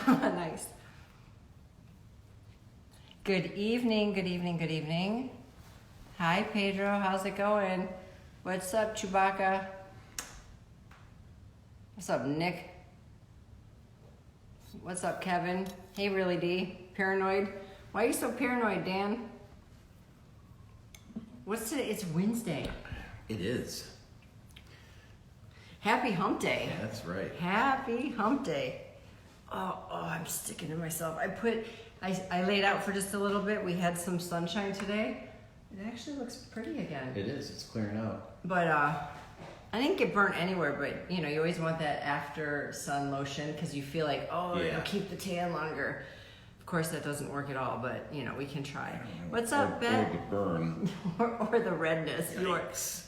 Nice. Good evening, good evening, good evening. Hi, Pedro. How's it going? What's up, Chewbacca? What's up, Nick? What's up, Kevin? Hey, Really D. Paranoid? Why are you so paranoid, Dan? What's today? It's Wednesday. It is. Happy Hump Day. Yeah, that's right. Happy Hump Day. Oh, I'm sticking to myself. I laid out for just a little bit. We had some sunshine today. It actually looks pretty again. It is. It's clearing out. But I didn't get burnt anywhere, but you know, you always want that after sun lotion because you feel like, it'll keep the tan longer. Of course, that doesn't work at all, but you know, we can try. What's up, Ben? Or the burn. or the redness. Yikes.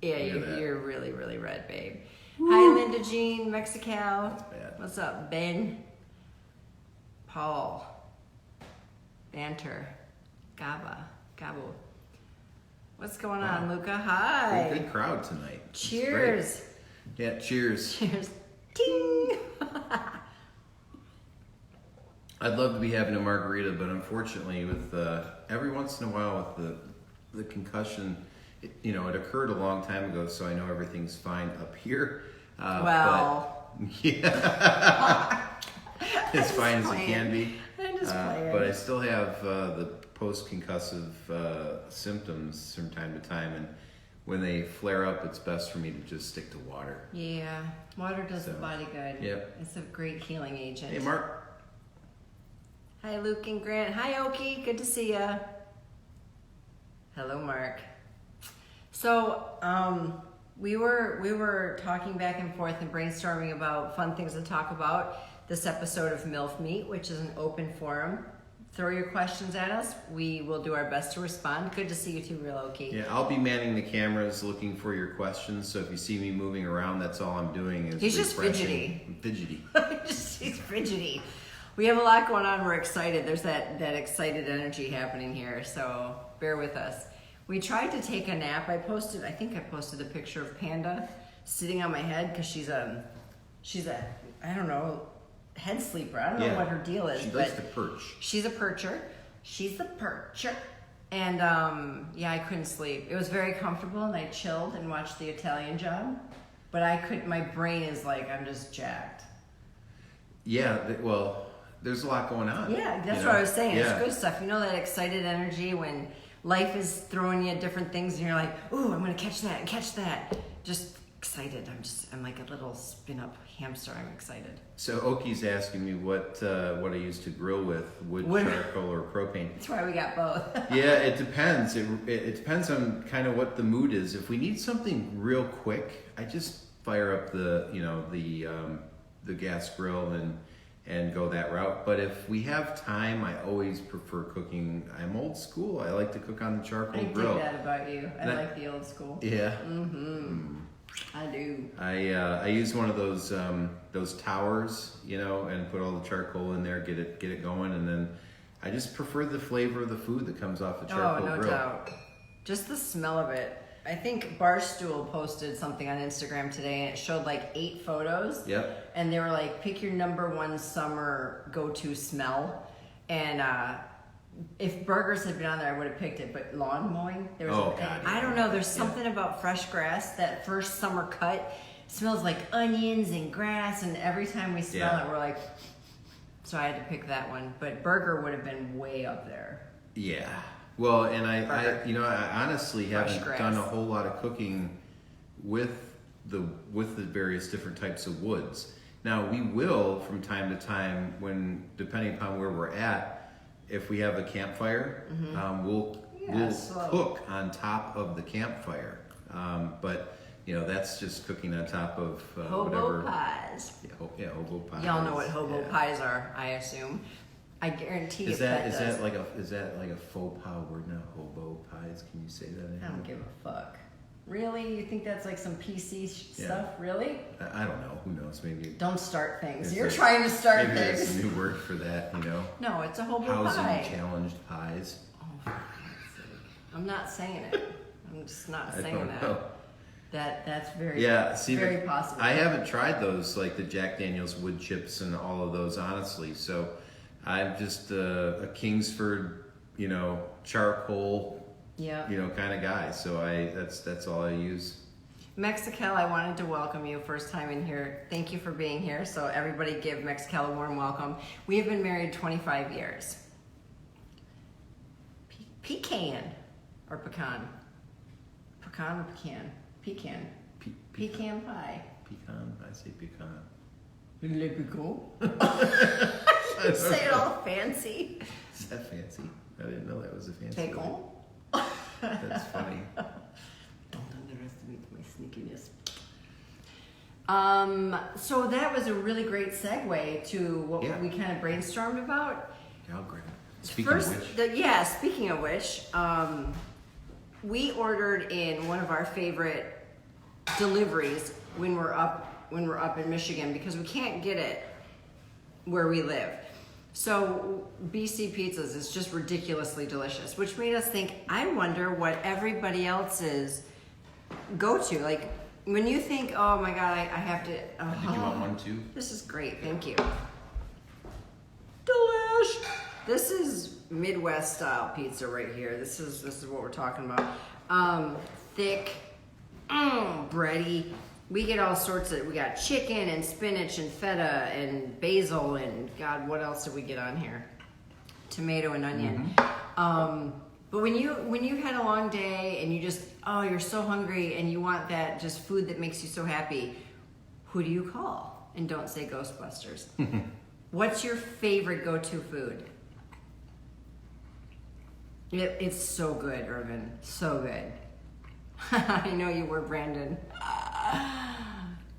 You're really, really red, babe. Woo. Hi, Linda Jean, Mexical. That's bad. What's up, Ben? Paul. Banter. Gabo. What's going on, Luca? Hi. Good crowd tonight. Cheers. Yeah, cheers. Cheers. Ting. I'd love to be having a margarita, but unfortunately, with every once in a while with the concussion, it occurred a long time ago, so I know everything's fine up here. Well, but, yeah, as fine as it can be. I'm just playing. But I still have the post-concussive symptoms from time to time, and when they flare up, it's best for me to just stick to water. Yeah, water does the body good. Yep. It's a great healing agent. Hey, Mark. Hi, Luke and Grant. Hi, Oki. Good to see ya. Hello, Mark. So, we were talking back and forth and brainstorming about fun things to talk about this episode of Milf Meet, which is an open forum. Throw your questions at us. We will do our best to respond. Good to see you too, Real Oki. Yeah, I'll be manning the cameras looking for your questions. So if you see me moving around, that's all I'm doing is He's just refreshing. Fidgety. He's fidgety. We have a lot going on. We're excited. There's that excited energy happening here. So bear with us. We tried to take a nap. I think I posted a picture of Panda sitting on my head because she's a I don't know, head sleeper. I don't know what her deal is. She likes to perch. She's a percher. And I couldn't sleep. It was very comfortable and I chilled and watched The Italian Job. But my brain is like, I'm just jacked. Yeah, there's a lot going on. Yeah, that's what I was saying. It's good stuff. You know that excited energy when life is throwing you different things and you're like, ooh, I'm going to catch that and catch that. Just excited. I'm like a little spin up hamster. I'm excited. So Oki's asking me what I used to grill with, wood, charcoal, or propane. That's why we got both. Yeah, it depends. It depends on kind of what the mood is. If we need something real quick, I just fire up the gas grill and go that route. But if we have time, I always prefer cooking. I'm old school. I like to cook on the charcoal grill. I dig that about you. I like the old school. Yeah. Mm-hmm. I do. I use one of those towers, and put all the charcoal in there, get it going, and then I just prefer the flavor of the food that comes off the charcoal grill. Oh, no doubt. Just the smell of it. I think Barstool posted something on Instagram today and it showed like 8 photos. Yep. And they were like, pick your number one summer go-to smell. And if burgers had been on there, I would have picked it. But lawn mowing, I don't know. There's something about fresh grass. That first summer cut smells like onions and grass. And every time we smell it, we're like, so I had to pick that one. But burger would have been way up there. Yeah. Well, and I honestly haven't done a whole lot of cooking with the various different types of woods. Now we will from time to time depending upon where we're at, if we have a campfire, we'll cook on top of the campfire. But that's just cooking on top of hobo pies. Yeah, hobo pies. Y'all know what hobo pies are, I assume. I guarantee you that is that like a faux pas word now? Hobo pies? Can you say that anymore? I don't give a fuck. Really? You think that's like some PC stuff? Really? I don't know. Who knows? Maybe. Don't start things. You're trying to start maybe things. Maybe there's a new word for that. No, it's a hobo housing pie. Housing challenged pies. Oh, for God's sake. I'm not saying it. I'm just not saying that. Know. That's very very possible. I haven't tried those, like the Jack Daniel's wood chips and all of those, honestly. So I'm just a Kingsford, charcoal, kind of guy. So that's all I use. Mexical, I wanted to welcome you first time in here. Thank you for being here. So everybody give Mexical a warm welcome. We have been married 25 years. Pecan or pecan? Pecan or pecan? Pecan. Pecan pie. Pecan? I say pecan. Le pecan? You say it all fancy. Is that fancy? I didn't know that was a fancy Pecan? word. That's funny. Don't underestimate my sneakiness. So that was a really great segue to what we kind of brainstormed about. Yeah, I'll grab it. Speaking of which, we ordered in one of our favorite deliveries when we're up in Michigan because we can't get it where we live. So BC Pizzas is just ridiculously delicious, which made us think, I wonder what everybody else's go-to. Like when you think, oh my God, I have to. Did you want one too? This is great, thank you. Delish. This is Midwest style pizza right here. This is what we're talking about. Thick, bready. We get all sorts of. We got chicken and spinach and feta and basil and God, what else did we get on here? Tomato and onion. Mm-hmm. But when you had a long day and you just you're so hungry and you want that just food that makes you so happy, who do you call? And don't say Ghostbusters. What's your favorite go-to food? It's so good, Irvin. So good. I know you were, Brandon.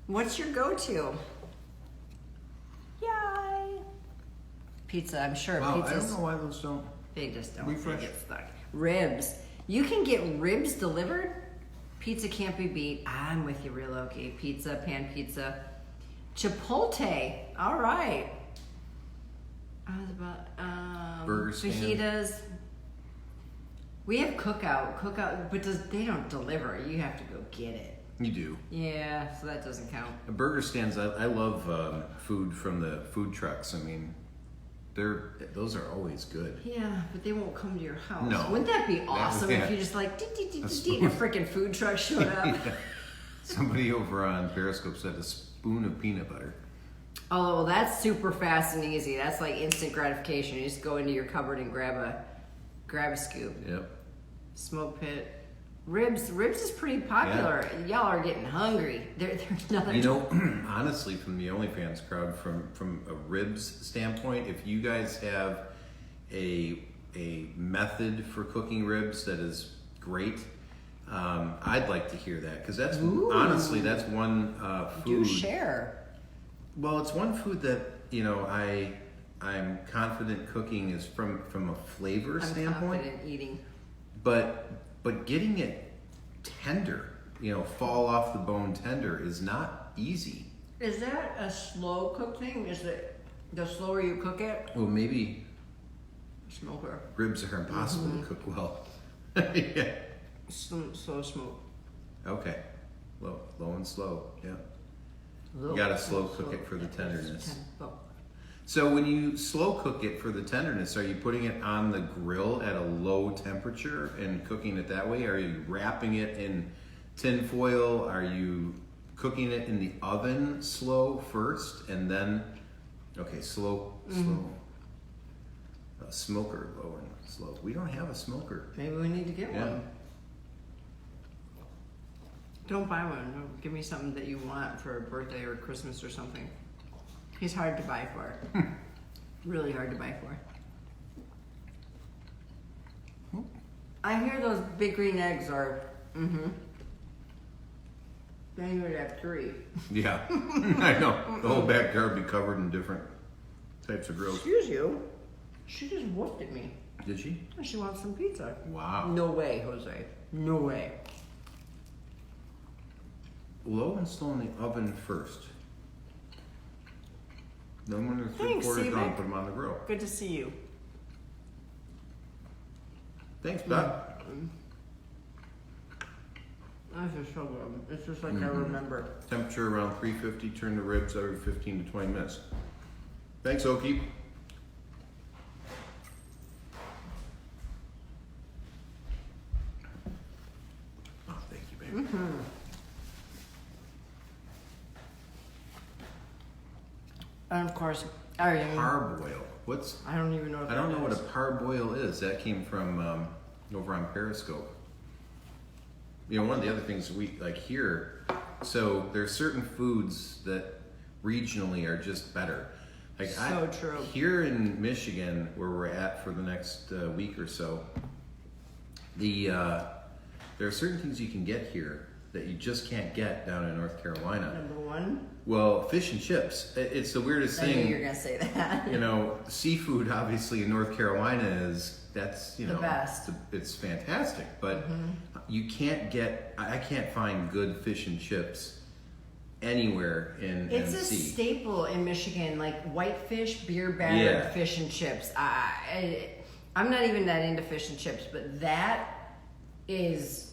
What's your go-to? Yay! Pizza, I'm sure. Wow, Pizzas, I don't know why those don't. They just don't. Refresh. They get stuck. Ribs. You can get ribs delivered. Pizza can't be beat. I'm with you, real okay. Pizza, pan pizza. Chipotle. All right. I was about Burger stand. fajitas. We have cookout, but they don't deliver. You have to go get it. You do. Yeah, so that doesn't count. Burger stands. I love food from the food trucks. I mean, those are always good. Yeah, but they won't come to your house. No. Wouldn't that be awesome if you just like and a freaking food truck showed up? Yeah. Somebody over on Periscope said a spoon of peanut butter. Oh, well, that's super fast and easy. That's like instant gratification. You just go into your cupboard and grab a scoop. Yep. Smoke pit. Ribs is pretty popular. Yeah. Y'all are getting hungry. There's nothing. Honestly, from the OnlyFans crowd, from a ribs standpoint, if you guys have a method for cooking ribs that is great, I'd like to hear that because that's honestly that's one food. Do share. Well, it's one food that I'm confident cooking is from a flavor standpoint. I'm confident eating. But getting it tender, fall off the bone tender is not easy. Is that a slow cook thing? Is it the slower you cook it? Well, maybe Smoker. ribs are impossible to cook well. Yeah. Slow smoke. Okay. Low and slow. Yeah. Low, You gotta slow cook it for the tenderness. Tempo. So when you slow cook it for the tenderness, are you putting it on the grill at a low temperature and cooking it that way? Are you wrapping it in tin foil? Are you cooking it in the oven slow first and then, slow. A smoker, low and slow. We don't have a smoker. Maybe we need to get one. Don't buy one. Don't give me something that you want for a birthday or Christmas or something. He's hard to buy for. Really hard to buy for. I hear those big green eggs are, Then you would have 3. Yeah, I know. The whole backyard would be covered in different types of grills. Excuse you. She just whooped at me. Did she? She wants some pizza. Wow. No way, Jose. No way. Low and slow in the oven first. Then when they're 3/4 done, put them on the grill. Good to see you. Thanks, Bob. This is so good. It's just like I remember. Temperature around 350. Turn the ribs every 15 to 20 minutes. Thanks, Okie. Oh, thank you, baby. And of course, Parboil. I don't even know. I don't know what a parboil is. That came from over on Periscope. You know, one of the other things we like here. So there's certain foods that regionally are just better. Like True. Here in Michigan, where we're at for the next week or so, there are certain things you can get here that you just can't get down in North Carolina. Number one? Well, fish and chips. It's the weirdest thing. I knew you were going to say that. You know, seafood obviously in North Carolina the best. It's fantastic, but you can't I can't find good fish and chips anywhere in It's NC. a staple in Michigan, like whitefish, beer battered fish and chips. I'm not even that into fish and chips, but that is...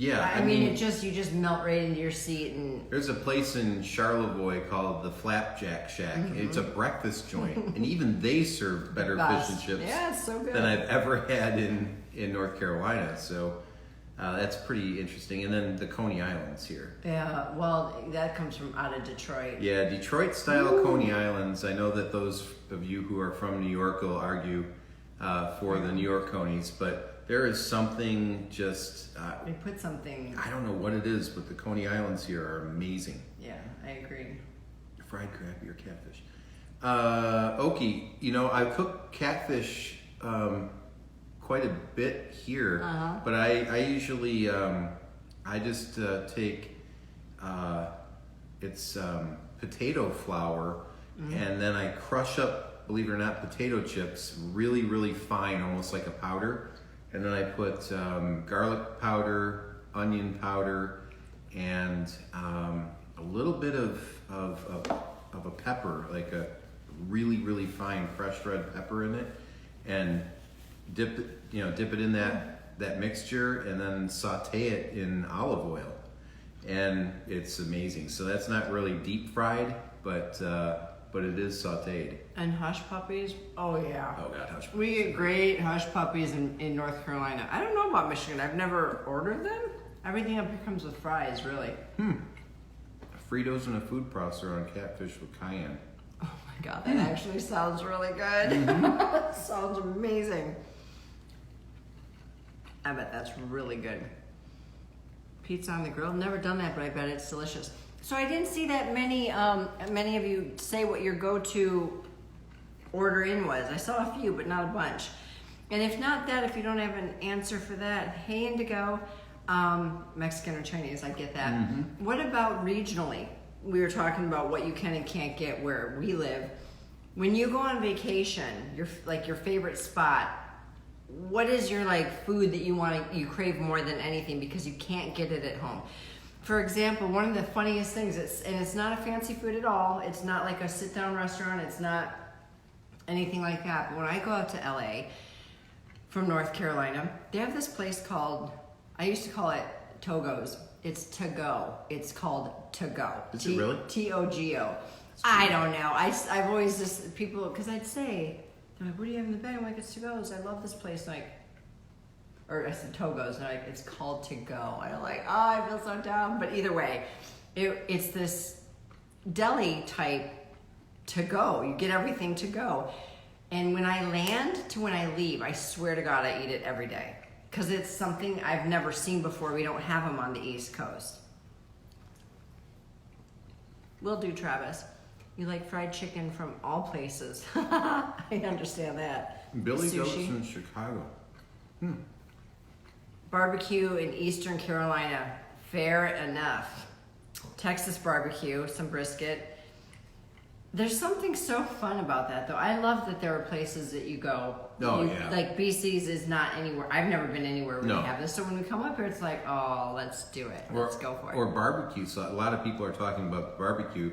Yeah, I mean, you just melt right into your seat. And there's a place in Charlevoix called the Flapjack Shack. It's a breakfast joint, and even they serve better fish and chips it's so good. than I've ever had in North Carolina. So that's pretty interesting. And then the Coney Islands here. Yeah, well, that comes from out of Detroit. Yeah, Detroit style Coney Islands. I know that those of you who are from New York will argue for the New York Conies, but there is something just... they put something... I don't know what it is, but the Coney Islands here are amazing. Yeah, I agree. Fried crab or catfish. Okie, you know, I cook catfish quite a bit here, but I usually, I just take, it's potato flour, and then I crush up, believe it or not, potato chips really, really fine, almost like a powder. And then I put garlic powder, onion powder, and a little bit of a pepper, like a really, really fine crushed red pepper in it, and dip it in that mixture, and then saute it in olive oil, and it's amazing. So that's not really deep fried, but it is sauteed. And hush puppies? Oh, yeah. Oh, God, hush puppies. We get great hush puppies in North Carolina. I don't know about Michigan. I've never ordered them. Everything up here comes with fries, really. Fritos and a food processor on catfish with cayenne. Oh, my God. That actually sounds really good. Sounds amazing. I bet that's really good. Pizza on the grill. Never done that, but I bet it's delicious. So I didn't see that many of you say what your go-to order in was. I saw a few, but not a bunch. And if not that, if you don't have an answer for that, hey Indigo, Mexican or Chinese, I get that. What about regionally? We were talking about what you can and can't get where we live. When you go on vacation, your favorite spot, what is your food that you crave more than anything because you can't get it at home? For example, one of the funniest things, it's not a fancy food at all. It's not like a sit-down restaurant. It's not anything like that. But when I go out to LA from North Carolina, they have this place called, I used to call it Togo's. It's to go. It's called To Go. Is it really? Togo. I don't know. I've always just, people, because I'd say, they're like, what do you have in the bag? I'm like, it's To Go's. I love this place. Or I said Togo's, and it's called To Go. And I'm like, oh, I feel so dumb. But either way, it's this deli type to go. You get everything to go. And when I land to when I leave, I swear to God, I eat it every day. Because it's something I've never seen before. We don't have them on the East Coast. Will do, Travis. You like fried chicken from all places. I understand that. Billy Goats in Chicago. Barbecue in Eastern Carolina, fair enough. Texas barbecue, some brisket. There's something so fun about that, though. I love that there are places that you go. Yeah. Like BC's is not anywhere. I've never been anywhere where No. they have this. So when we come up here, it's like, oh, let's do it. Let's go for it. Or barbecue. So a lot of people are talking about barbecue.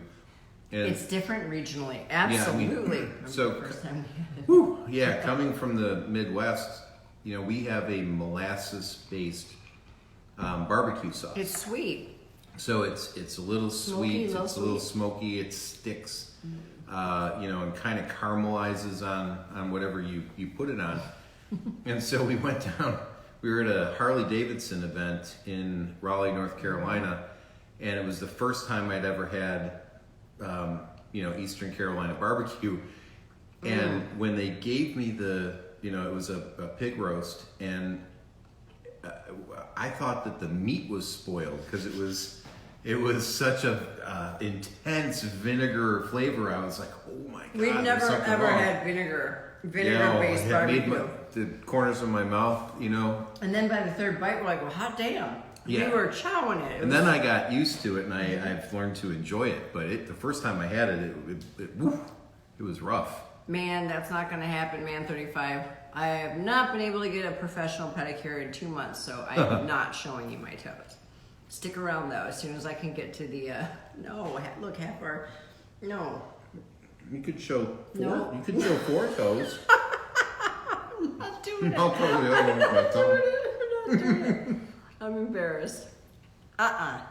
And It's different regionally. Absolutely. Remember so- the first time we had it. coming from the Midwest, we have a molasses-based barbecue sauce. It's sweet. So it's a little sweet, it's a little smoky, it sticks, and kind of caramelizes on whatever you put it on. And so we went down, we were at a Harley Davidson event in Raleigh, North Carolina, and it was the first time I'd ever had, Eastern Carolina barbecue. And when they gave me it was a pig roast, and I thought that the meat was spoiled because it was such a intense vinegar flavor. I was like, oh my God. We've never ever had vinegar-based barbecue. Made the corners of my mouth, And then by the third bite, we're like, well, hot damn. Yeah. We were chowing it. And then I got used to it, and I've learned to enjoy it. But the first time I had it was rough. Man, that's not going to happen, man. 35. I have not been able to get a professional pedicure in 2 months, so I am not showing you my toes. Stick around though. As soon as I can get to the look, half our no. You could show four. No. You could show 4 toes. I'm not doing it. I'll cover the other one with my tongue. I'm not doing it. I'm embarrassed. I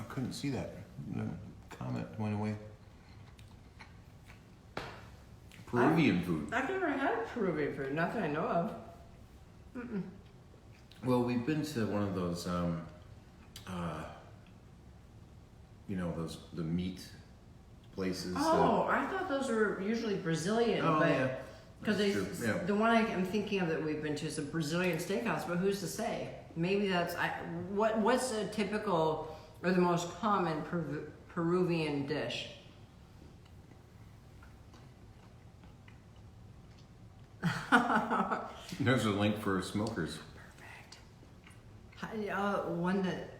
couldn't see that. The comment went away. Peruvian food. I've never had Peruvian food. Not that I know of. Mm-mm. Well, we've been to one of those, the meat places. Oh, I thought those were usually Brazilian. Oh, but yeah. Because Yeah. the one I'm thinking of that we've been to is a Brazilian steakhouse, but who's to say? Maybe that's what's a typical or the most common Peruvian dish? There's a link for smokers. Perfect. One that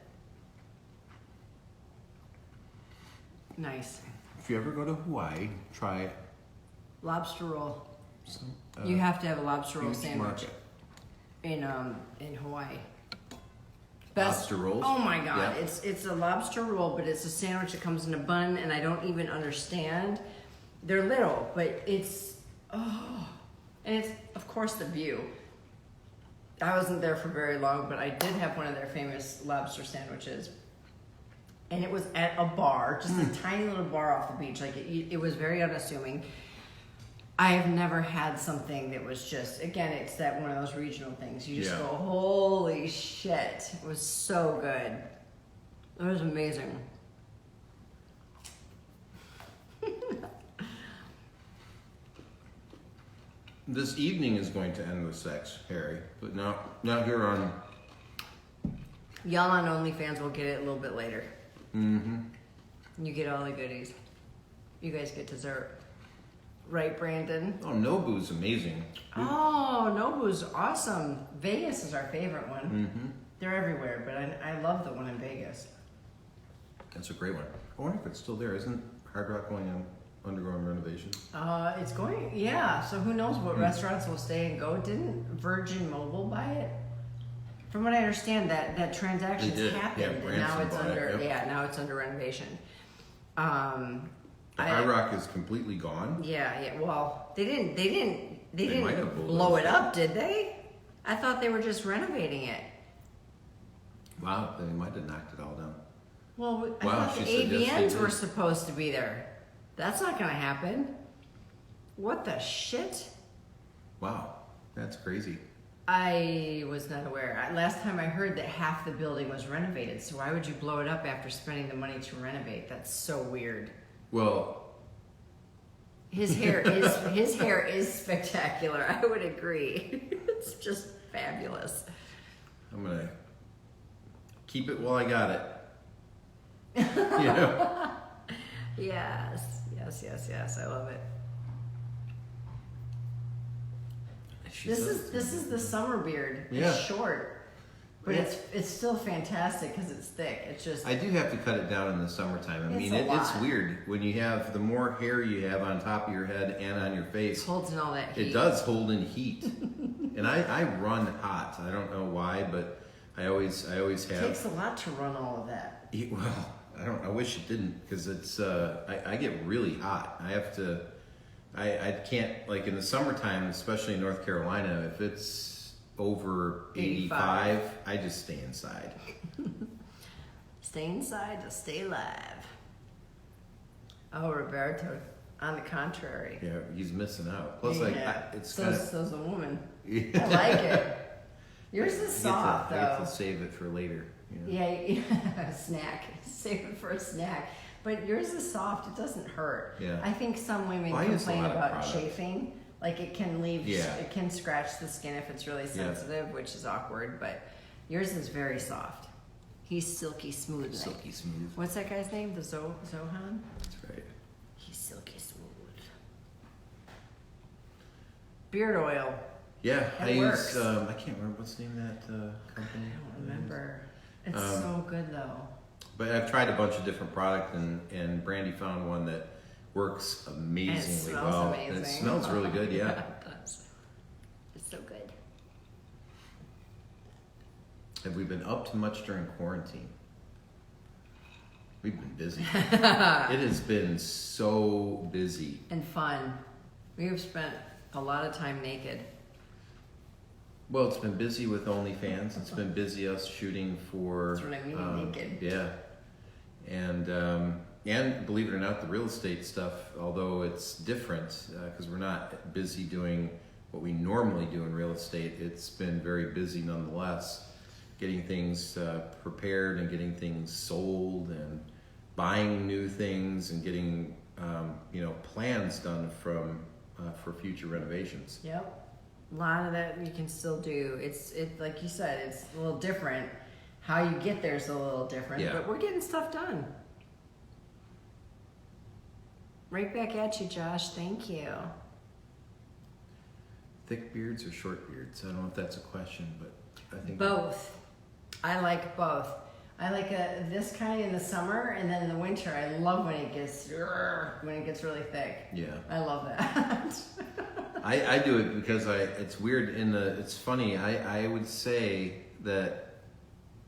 nice. If you ever go to Hawaii, try Lobster roll. some. You have to have a lobster roll Huge sandwich market. in Hawaii. Lobster rolls? Oh my god, Yeah. it's a lobster roll, but it's a sandwich that comes in a bun, and I don't even understand. They're little, but and it's of course the view. I wasn't there for very long, but I did have one of their famous lobster sandwiches, and it was at a bar, just a tiny little bar off the beach. Like it was very unassuming. I have never had something that was just, again, it's that one of those regional things. You just go, holy shit. It was so good. It was amazing. This evening is going to end with sex, Harry, but not here on. Y'all on OnlyFans will get it a little bit later. Mm-hmm. You get all the goodies. You guys get dessert. Right, Brandon? Oh, Nobu's amazing. Oh, Nobu's awesome. Vegas is our favorite one. Mm-hmm. They're everywhere, but I love the one in Vegas. That's a great one. I wonder if it's still there. Isn't Hard Rock undergoing renovation? It's going, yeah. So who knows what restaurants will stay and go. Didn't Virgin Mobile buy it? From what I understand, that transaction's happened, and now it's now it's under renovation. The Hard Rock is completely gone. Yeah. Well, they didn't might have blow it up, did they? I thought they were just renovating it. Wow, they might have knocked it all down. Well, I thought the AVNs were supposed to be there. That's not going to happen. What the shit? Wow, that's crazy. I was not aware. Last time I heard that half the building was renovated, so why would you blow it up after spending the money to renovate? That's so weird. Well, his hair is spectacular. I would agree. It's just fabulous. I'm gonna keep it while I got it. You know? Yes. I love it. This is the summer beard. Yeah. It's short, but it's still fantastic because it's thick. It's just I do have to cut it down in the summertime. I mean, it's weird when you have the more hair you have on top of your head and on your face. It holds in all that heat. It does hold in heat, and I run hot. I don't know why, but I always have. It takes a lot to run all of that. Well, I wish it didn't because it's I get really hot. I have to I can't, like in the summertime, especially in North Carolina, if it's over 85, I just stay inside. Stay inside to stay alive. Oh, Roberto, on the contrary. Yeah, he's missing out. Plus, it's so's a woman. Yeah. I like it. Yours is soft, though. I get to save it for later. You know? Yeah, a snack. Save it for a snack. But yours is soft. It doesn't hurt. Yeah. I think some women complain about chafing. Like it can it can scratch the skin if it's really sensitive, which is awkward. But yours is very soft. He's silky smooth. Silky smooth. What's that guy's name? The Zohan? That's right. He's silky smooth. Beard oil. Yeah, I use, I can't remember what's the name of that company. I don't remember. It's so good though. But I've tried a bunch of different products, and Brandi found one that works amazingly well. Amazing. And it smells really good, yeah. It does. It's so good. Have we been up to much during quarantine? We've been busy. It has been so busy. And fun. We have spent a lot of time naked. Well, it's been busy with OnlyFans. It's been busy us shooting for. That's what I mean, naked. Yeah, and believe it or not, the real estate stuff, although it's different because we're not busy doing what we normally do in real estate, it's been very busy nonetheless, getting things prepared and getting things sold and buying new things and getting plans done for future renovations. Yep. A lot of that we can still do. It's like you said, it's a little different. How you get there is a little different, but we're getting stuff done. Right back at you, Josh. Thank you. Thick beards or short beards? I don't know if that's a question, but I think both. I like both. I like this kind in the summer, and then in the winter, I love when it gets really thick. Yeah, I love that. I do it because it's weird it's funny. I would say that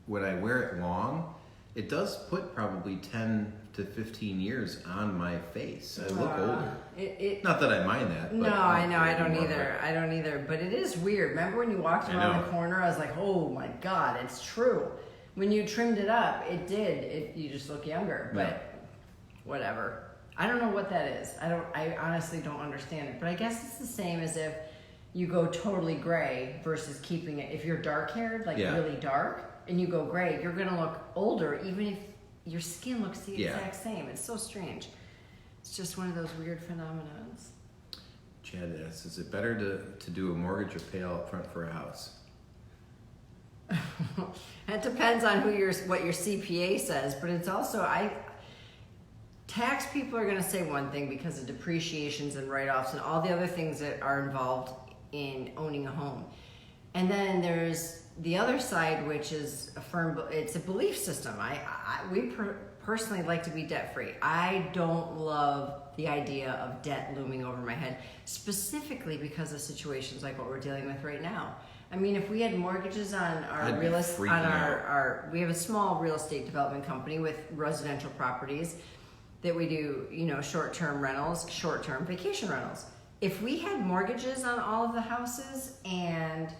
when I wear it long, it does put probably 10 to 15 years on my face. I look older. Not that I mind that. No, I know. I don't either. But it is weird. Remember when you walked around the corner? I was like, oh my God, it's true. When you trimmed it up, it did. You just look younger. But whatever. I don't know what that is. I honestly don't understand it. But I guess it's the same as if you go totally gray versus keeping it. If you're dark haired, really dark, and you go gray, you're gonna look older, even if your skin looks the exact same. It's so strange. It's just one of those weird phenomenons. Chad asks, is it better to do a mortgage or pay out front for a house? It depends on what your CPA says, but it's also tax people are going to say one thing because of depreciations and write-offs and all the other things that are involved in owning a home. And then there's the other side, which is it's a belief system. We personally like to be debt-free. I don't love the idea of debt looming over my head, specifically because of situations like what we're dealing with right now. I mean, if we had mortgages on our we have a small real estate development company with residential properties that we do, short-term rentals, short-term vacation rentals. If we had mortgages on all of the houses and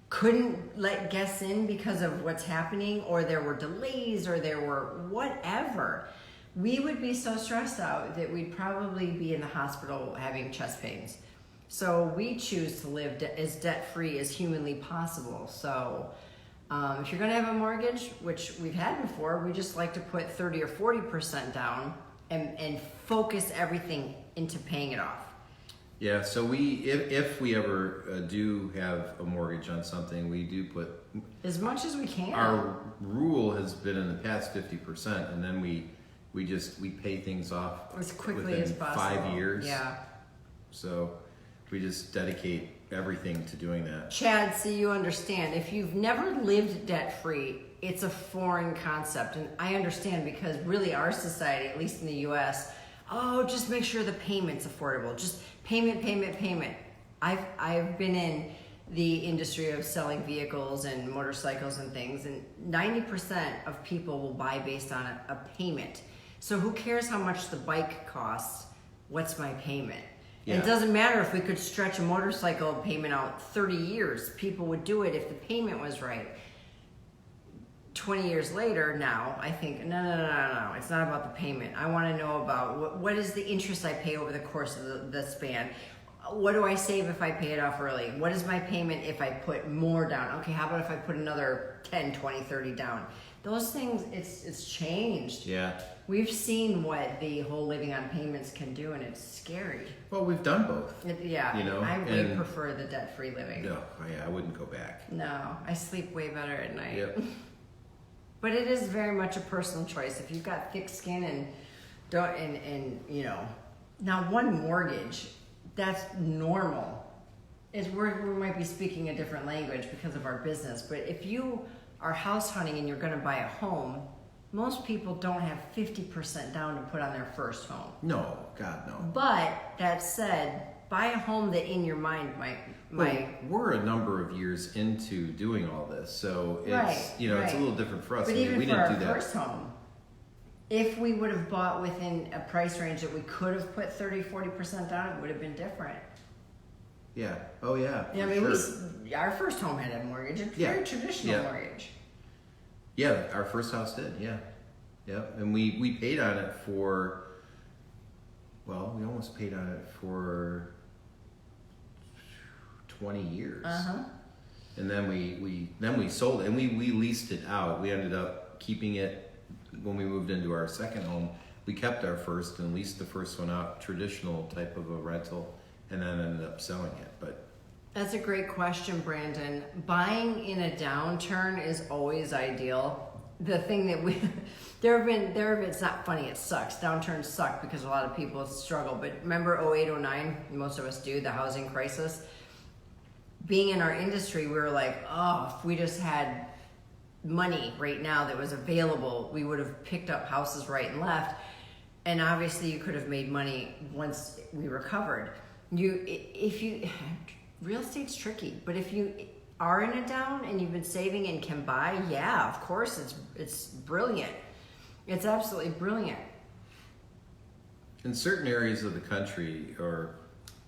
couldn't let guests in because of what's happening, or there were delays, or there were whatever, we would be so stressed out that we'd probably be in the hospital having chest pains. So we choose to live as debt-free as humanly possible. So if you're going to have a mortgage, which we've had before, we just like to put 30 or 40% down and focus everything into paying it off. Yeah, so if we ever do have a mortgage on something, we do put as much as we can. Our rule has been in the past 50%, and then we pay things off as quickly as possible. 5 years. Yeah. So we just dedicate everything to doing that. Chad, see, you understand. If you've never lived debt-free, it's a foreign concept. And I understand because really our society, at least in the U.S., just make sure the payment's affordable. Just payment. I've been in the industry of selling vehicles and motorcycles and things, and 90% of people will buy based on a payment. So who cares how much the bike costs? What's my payment? Yeah. It doesn't matter if we could stretch a motorcycle payment out 30 years. People would do it if the payment was right. 20 years later now, I think, no. It's not about the payment. I want to know about what is the interest I pay over the course of the span. What do I save if I pay it off early? What is my payment if I put more down? Okay, how about if I put another 10, 20, 30 down? Those things, it's changed. Yeah. We've seen what the whole living on payments can do, and it's scary. Well, we've done both. Yeah, you know, I way prefer the debt-free living. No, I wouldn't go back. No, I sleep way better at night. Yep. But it is very much a personal choice. If you've got thick skin and don't, and you know, now one mortgage, that's normal. We might be speaking a different language because of our business. But if you are house hunting and you're going to buy a home, most people don't have 50% down to put on their first home. No, God, no. But that said, buy a home that in your mind might. Well, we're a number of years into doing all this, so it's it's a little different for us. But even we for didn't our do that. first home, if we would have bought within a price range that we could have put 30-40% down, it would have been different. Yeah. Oh yeah. Yeah, I mean, our first home had a mortgage, a very traditional mortgage. Yeah, our first house did. Yeah, and we paid on it for. Well, we almost paid on it for 20 years. And then we sold it, and we leased it out. We ended up keeping it when we moved into our second home. We kept our first and leased the first one out, traditional type of a rental, and then ended up selling it. But that's a great question, Brandon. Buying in a downturn is always ideal. The thing that there have been, it's not funny, it sucks. Downturns suck because a lot of people struggle. But remember 08, 09, most of us do, the housing crisis? Being in our industry, we were like, oh, if we just had money right now that was available, we would have picked up houses right and left. And obviously you could have made money once we recovered. Real estate's tricky, but if you are in a down and you've been saving and can buy, yeah, of course it's brilliant. It's absolutely brilliant. In certain areas of the country, or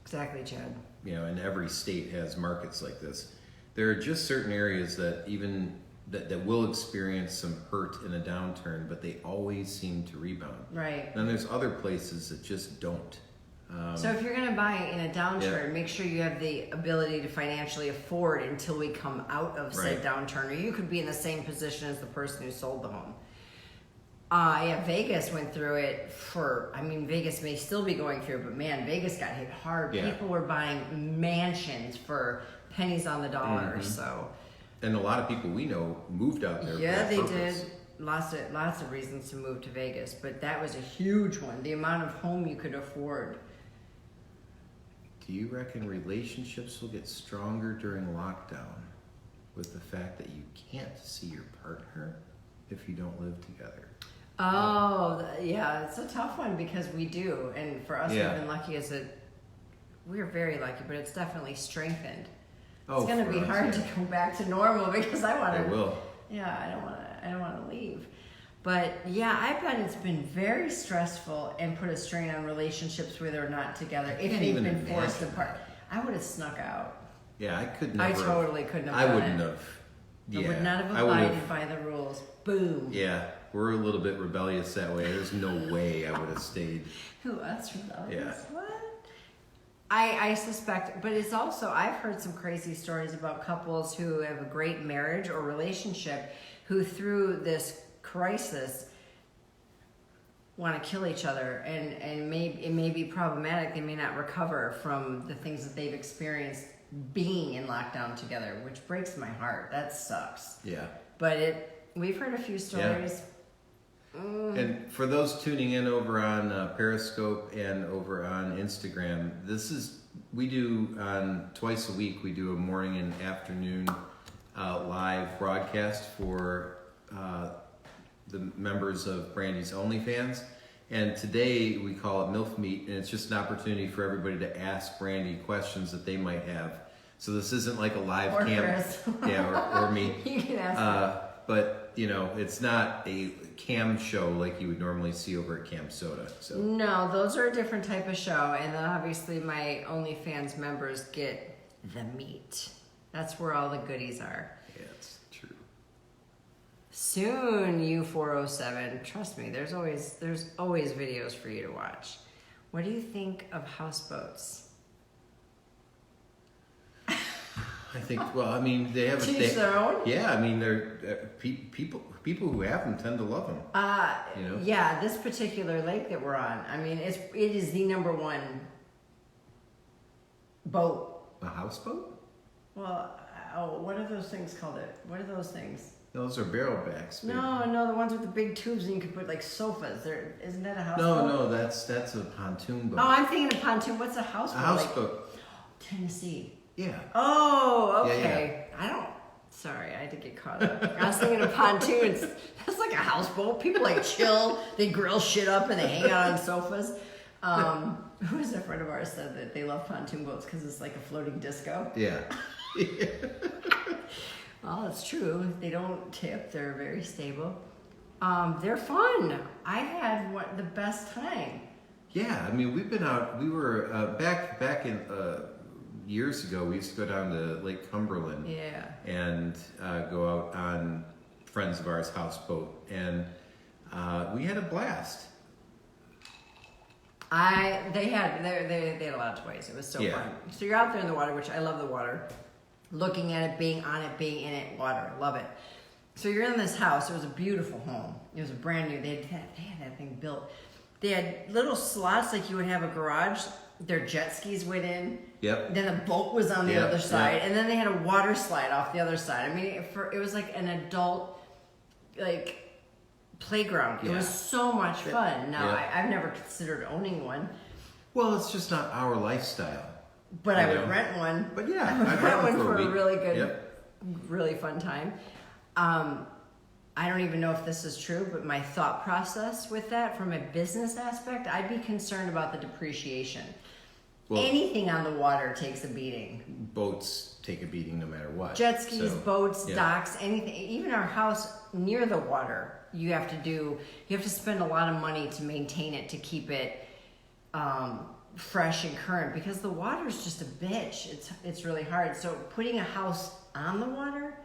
exactly, Chad. And every state has markets like this. There are just certain areas that even that will experience some hurt in a downturn, but they always seem to rebound. Right. Then there's other places that just don't. So if you're going to buy in a downturn, make sure you have the ability to financially afford until we come out of said downturn, or you could be in the same position as the person who sold the home. Vegas went through it Vegas may still be going through, but man, Vegas got hit hard. Yeah. People were buying mansions for pennies on the dollar. So, and a lot of people we know moved out there. Yeah, they did. Lots of reasons to move to Vegas, but that was a huge one. The amount of home you could afford. Do you reckon relationships will get stronger during lockdown with the fact that you can't see your partner if you don't live together? Oh, yeah, it's a tough one because we do. And for us, we've been lucky we're very lucky, but it's definitely strengthened. It's going to be hard to go back to normal because I want to. It will. Yeah, I don't want to leave. But yeah, I bet it's been very stressful and put a strain on relationships where they're not together. If they've been forced apart, I would have snuck out. Yeah, I could never. I totally couldn't have. I wouldn't have. I would not have abided by the rules. Boom. Yeah, we're a little bit rebellious that way. There's no way I would have stayed. Who, us rebellious? Yeah. What? I suspect, but it's also, I've heard some crazy stories about couples who have a great marriage or relationship who through this crisis want to kill each other, and it may be problematic. They may not recover from the things that they've experienced being in lockdown together, which breaks my heart. That sucks. Yeah. But we've heard a few stories. Yeah. And for those tuning in over on Periscope and over on Instagram, we do on twice a week. We do a morning and afternoon live broadcast for the members of Brandi's OnlyFans. And today we call it Milf Meet, and it's just an opportunity for everybody to ask Brandi questions that they might have. So this isn't like a live or cam. Chris. Yeah, or me. You can ask but it's not a cam show like you would normally see over at Camp Soda. So no, those are a different type of show, and then obviously my OnlyFans members get the meat. That's where all the goodies are. Yeah, it's true. Soon, U407. Trust me, there's always videos for you to watch. What do you think of houseboats? I think. Well, I mean, they have Teach their own. Yeah, I mean, they're people who have them tend to love them. Yeah, this particular lake that we're on. I mean, it is the number one boat. A houseboat? Well, what are those things called? What are those things? Those are barrel backs. No, the ones with the big tubes and you can put like sofas. Isn't that a houseboat? No, that's a pontoon boat. Oh, I'm thinking of pontoon. What's a houseboat? A houseboat. Like, Tennessee. Yeah. Oh, okay. Yeah. Sorry, I had to get caught up. I was thinking of pontoons. That's like a houseboat. People like chill, they grill shit up and they hang out on sofas. Who was a friend of ours said that they love pontoon boats because it's like a floating disco? Yeah. Well, it's true. They don't tip. They're very stable. They're fun. I had the best time. Yeah, I mean, we've been out. We were back in years ago. We used to go down to Lake Cumberland. Yeah. And go out on friends of ours' houseboat, and we had a blast. They had a lot of toys. It was so fun. So you're out there in the water, which I love the water. Looking at it, being on it, being in it, water, love it. So you're in this house. It was a beautiful home. It was brand new. They had that thing built. They had little slots like you would have a garage. Their jet skis went in. Yep. Then a boat was on the other side, and then they had a water slide off the other side. I mean, it was like an adult playground. It was so much fun. Now I've never considered owning one. Well, it's just not our lifestyle. But I would rent one. But yeah, I'd rent one for a really good, Yep. really fun time. I don't even know if this is true, but my thought process with that, from a business aspect, I'd be concerned about the depreciation. Well, anything on the water takes a beating. Boats take a beating no matter what. Jet skis, boats, docks, anything. Even our house near the water, you have to spend a lot of money to maintain it, to keep it fresh and current, because the water's just a bitch. It's really hard. So putting a house on the water,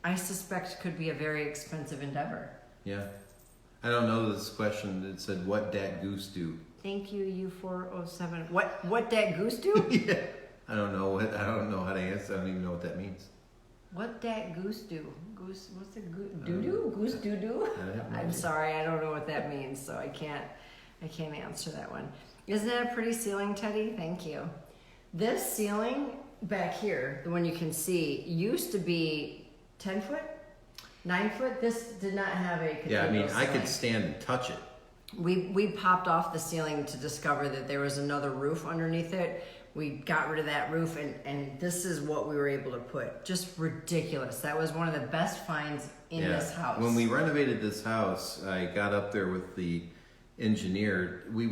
I suspect, could be a very expensive endeavor. Yeah. I don't know this question. It said, what dat goose do? Thank you, U407. What dat goose do? Yeah. I don't know how to answer. I don't even know what that means. What dat goose do? Goose, what's a goose? Doo-doo? Goose doo-doo? I'm sorry, I don't know what that means, so I can't answer that one. Isn't that a pretty ceiling, Teddy? Thank you. This ceiling back here, the one you can see, used to be 10 foot? 9 foot? This did not have a cathedral Yeah, I mean, ceiling. I could stand and touch it. We popped off the ceiling to discover that there was another roof underneath it. We got rid of that roof, and this is what we were able to put. Just ridiculous. That was one of the best finds in this house. When we renovated this house, I got up there with the engineer. We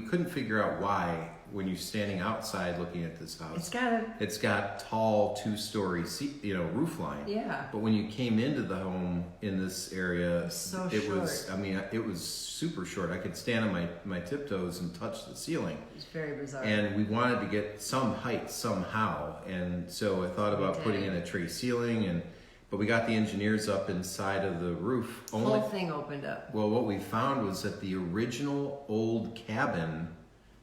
couldn't figure out why, when you're standing outside looking at this house, it's got tall 2-story roof line. Yeah. But when you came into the home in this area, it was super short. I could stand on my tiptoes and touch the ceiling. It's very bizarre. And we wanted to get some height somehow, and so I thought about putting in a tray ceiling, but we got the engineers up inside of the roof. The whole thing opened up. Well, what we found was that the original old cabin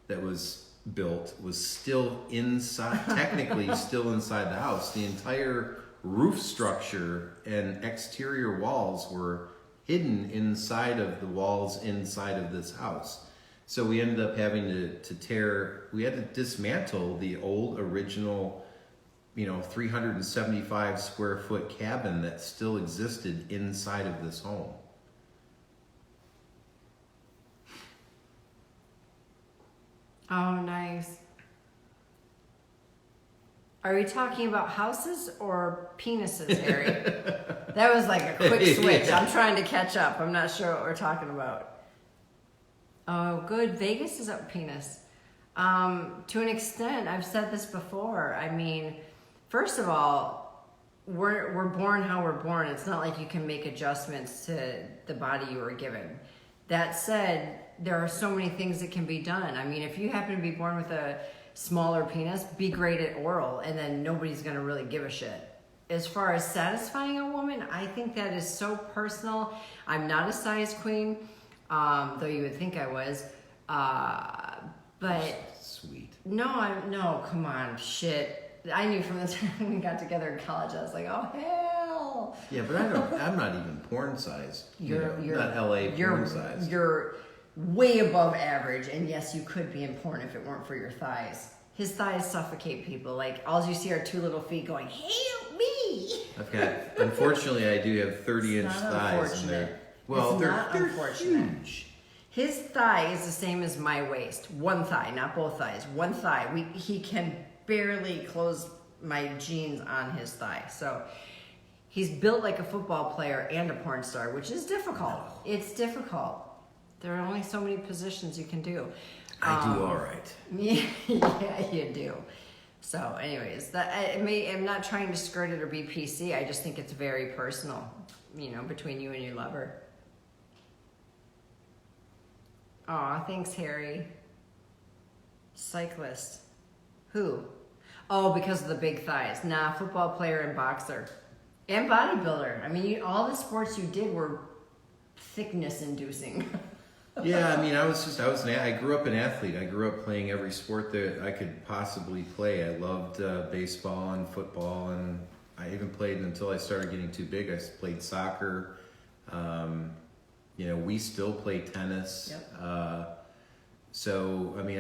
that was built was still inside, technically still inside the house. The entire roof structure and exterior walls were hidden inside of the walls inside of this house. So we ended up having we had to dismantle the old original 375 square foot cabin that still existed inside of this home. Oh, nice. Are we talking about houses or penises, Harry? That was like a quick switch. Yeah. I'm trying to catch up. I'm not sure what we're talking about. Oh, good. Vegas is up penis. To an extent, I've said this before. I mean, first of all, we're born how we're born. It's not like you can make adjustments to the body you were given. That said, there are so many things that can be done. I mean, if you happen to be born with a smaller penis, be great at oral, and then nobody's gonna really give a shit. As far as satisfying a woman, I think that is so personal. I'm not a size queen, though you would think I was. But sweet. No, come on, shit. I knew from the time we got together in college, I was like, oh hell. Yeah, but I'm not even porn size. You're not LA porn size. You're way above average, and yes, you could be in porn if it weren't for your thighs. His thighs suffocate people. Like, all you see are two little feet going, help me. Unfortunately, I do have 30-inch thighs. And they're huge. His thigh is the same as my waist. One thigh, not both thighs. One thigh. He can barely close my jeans on his thigh. So he's built like a football player and a porn star, which is difficult. It's difficult. There are only so many positions you can do. I do all right. Yeah, you do. So anyways, I'm not trying to skirt it or be PC. I just think it's very personal, between you and your lover. Aw, thanks, Harry. Cyclist. Who? Oh, because of the big thighs. Nah, football player and boxer. And bodybuilder. I mean, all the sports you did were thickness-inducing. Yeah, I mean, I grew up an athlete. I grew up playing every sport that I could possibly play. I loved baseball and football, and I even played until I started getting too big. I played soccer. We still play tennis. Yep. So, I mean,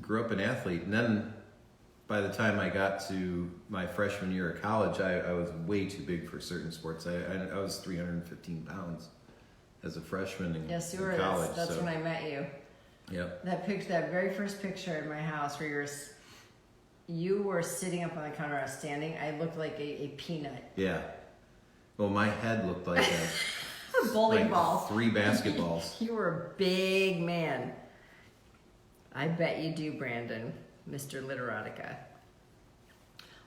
grew up an athlete. And then by the time I got to my freshman year of college, I was way too big for certain sports. I was 315 pounds as a freshman in yes, you were. college. That's when I met you. Yep. That very first picture in my house where you were sitting up on the counter, I was standing. I looked like a peanut. Yeah. Well, my head looked like a bowling ball. 3 basketballs. You were a big man. I bet you do, Brandon, Mr. Literotica.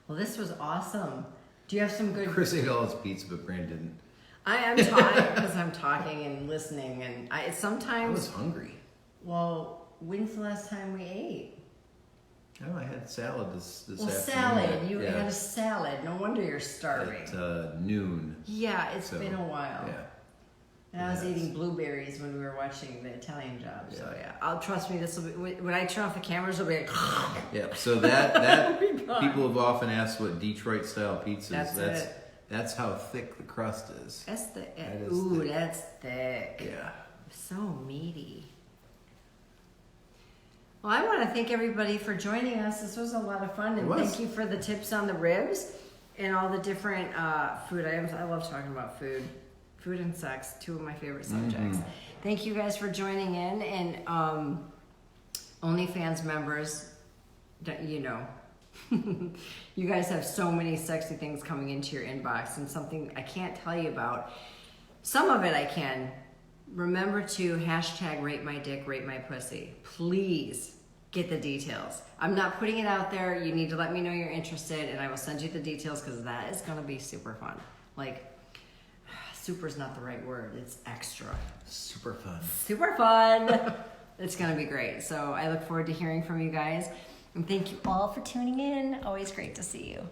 Well, this was awesome. Do you have some good... Chris ate all his pizza, but Brandon didn't. I'm talking because I'm talking and listening, and sometimes... I was hungry. Well, when's the last time we ate? Oh, I had salad this afternoon. Salad. You had a salad. No wonder you're starving. At noon. Yeah, it's been a while. Yeah. And I was eating blueberries when we were watching The Italian Job. Yeah. So yeah, trust me. This will be when I turn off the cameras. It'll be like. Yeah. So that people have often asked what Detroit style pizza is. That's how thick the crust is. That's thick. Thick. That's thick. Yeah. So meaty. Well, I want to thank everybody for joining us. This was a lot of fun, and thank you for the tips on the ribs and all the different food items. I love talking about food. Food and sex, 2 of my favorite subjects. Mm-hmm. Thank you guys for joining in, and OnlyFans members, you guys have so many sexy things coming into your inbox, and something I can't tell you about. Some of it I can. Remember to hashtag rate my dick, rate my pussy. Please get the details. I'm not putting it out there. You need to let me know you're interested, and I will send you the details because that is going to be super fun. Super is not the right word. It's extra. Super fun. Super fun. It's going to be great. So I look forward to hearing from you guys. And thank you all for tuning in. Always great to see you.